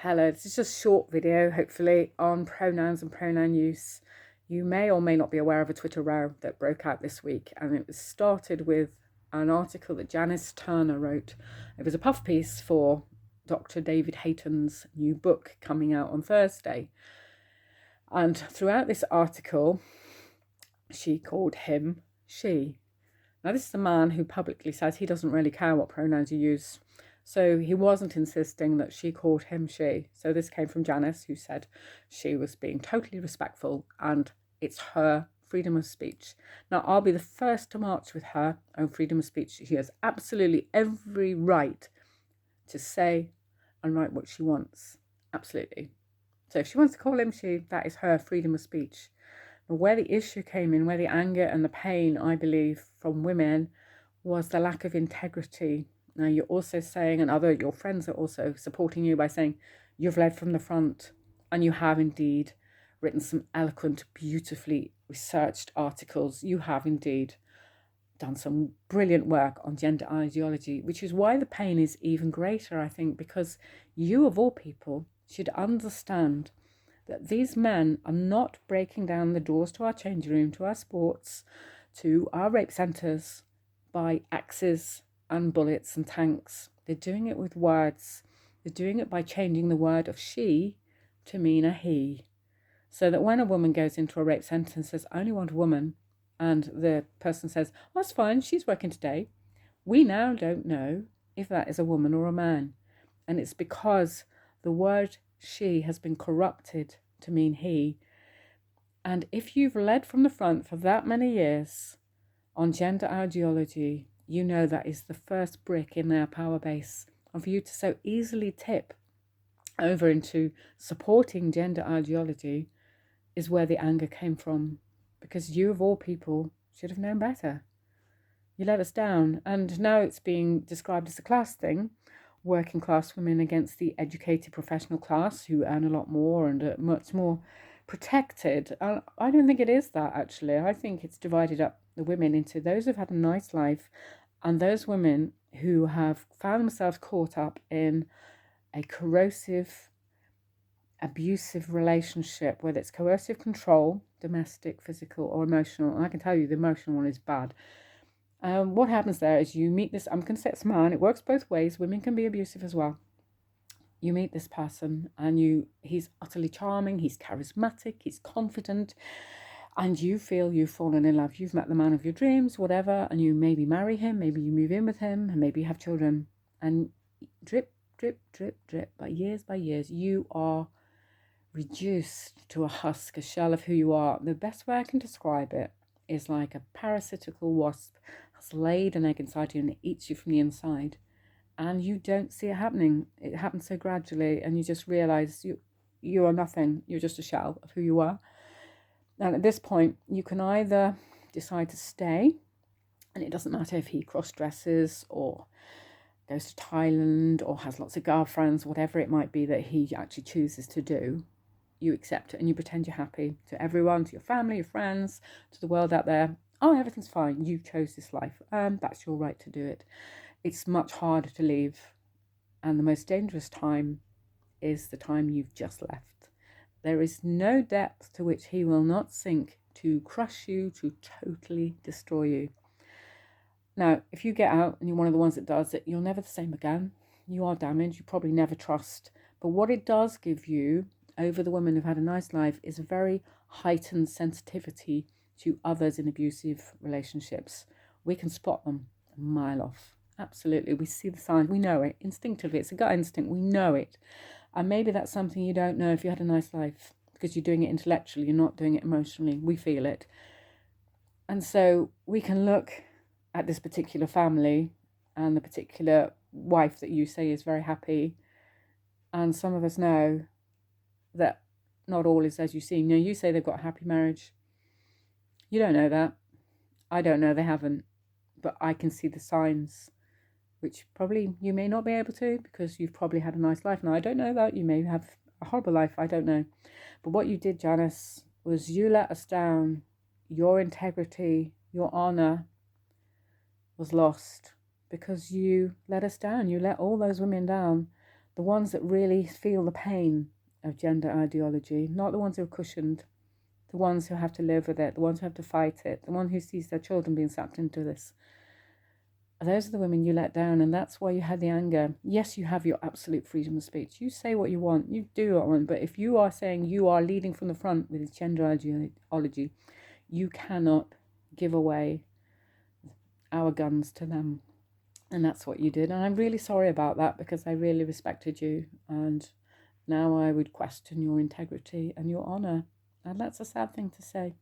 Hello, this is just a short video, hopefully, on pronouns and pronoun use. You may or may not be aware of a Twitter row that broke out this week, and it was started with an article that Janice Turner wrote. It was a puff piece for Dr. David Hayton's new book coming out on Thursday. And throughout this article, she called him she. Now, this is a man who publicly says he doesn't really care what pronouns you use. So he wasn't insisting that she called him she. So this came from Janice, who said she was being totally respectful and it's her freedom of speech. Now, I'll be the first to march with her on freedom of speech. She has absolutely every right to say and write what she wants. Absolutely. So if she wants to call him she, that is her freedom of speech. But where the issue came in, where the anger and the pain, I believe, from women was the lack of integrity. Now, you're also saying, and your friends are also supporting you by saying, you've led from the front and you have indeed written some eloquent, beautifully researched articles. You have indeed done some brilliant work on gender ideology, which is why the pain is even greater, I think, because you, of all people, should understand that these men are not breaking down the doors to our changing room, to our sports, to our rape centres by axes and bullets and tanks. They're doing it with words. They're doing it by changing the word of she to mean a he. So that when a woman goes into a rape centre and says, I only want a woman, and the person says, oh, that's fine, she's working today, we now don't know if that is a woman or a man. And it's because the word she has been corrupted to mean he. And if you've led from the front for that many years on gender ideology, you know that is the first brick in their power base. And for you to so easily tip over into supporting gender ideology is where the anger came from. Because you, of all people, should have known better. You let us down. And now it's being described as a class thing. Working class women against the educated professional class who earn a lot more and are much more protected. I don't think it is that, actually. I think it's divided up the women into those who've had a nice life and those women who have found themselves caught up in a corrosive, abusive relationship, whether it's coercive control, domestic, physical, or emotional. And I can tell you the emotional one is bad. What happens there is you meet this, I'm going to say it's a man, it works both ways. Women can be abusive as well. You meet this person and he's utterly charming, he's charismatic, he's confident, and you feel you've fallen in love. You've met the man of your dreams, whatever, and you maybe marry him, maybe you move in with him, and maybe you have children. And drip, drip, drip, drip, by years, you are reduced to a husk, a shell of who you are. The best way I can describe it is like a parasitical wasp has laid an egg inside you and it eats you from the inside. And you don't see it happening. It happens so gradually, and you just realise you are nothing. You're just a shell of who you are. And at this point, you can either decide to stay, and it doesn't matter if he cross-dresses or goes to Thailand or has lots of girlfriends, whatever it might be that he actually chooses to do. You accept it and you pretend you're happy to everyone, to your family, your friends, to the world out there. Oh, everything's fine. You chose this life. That's your right to do it. It's much harder to leave. And the most dangerous time is the time you've just left. There is no depth to which he will not sink to crush you, to totally destroy you. Now, if you get out and you're one of the ones that does it, you're never the same again. You are damaged. You probably never trust. But what it does give you over the women who've had a nice life is a very heightened sensitivity to others in abusive relationships. We can spot them a mile off. Absolutely. We see the signs. We know it instinctively. It's a gut instinct. We know it. And maybe that's something you don't know if you had a nice life because you're doing it intellectually. You're not doing it emotionally. We feel it. And so we can look at this particular family and the particular wife that you say is very happy. And some of us know that not all is as you seem. Now, you say they've got a happy marriage. You don't know that. I don't know they haven't. But I can see the signs, which probably you may not be able to because you've probably had a nice life. Now, I don't know that. You may have a horrible life. I don't know. But what you did, Janice, was you let us down. Your integrity, your honour was lost because you let us down. You let all those women down the ones that really feel the pain of gender ideology, not the ones who are cushioned, the ones who have to live with it, the ones who have to fight it, the one who sees their children being sapped into this. Those are the women you let down, and that's why you had the anger. Yes, you have your absolute freedom of speech. You say what you want, you do what you want, but if you are saying you are leading from the front with gender ideology, you cannot give away our guns to them. And that's what you did. And I'm really sorry about that, because I really respected you, and now I would question your integrity and your honour. And that's a sad thing to say.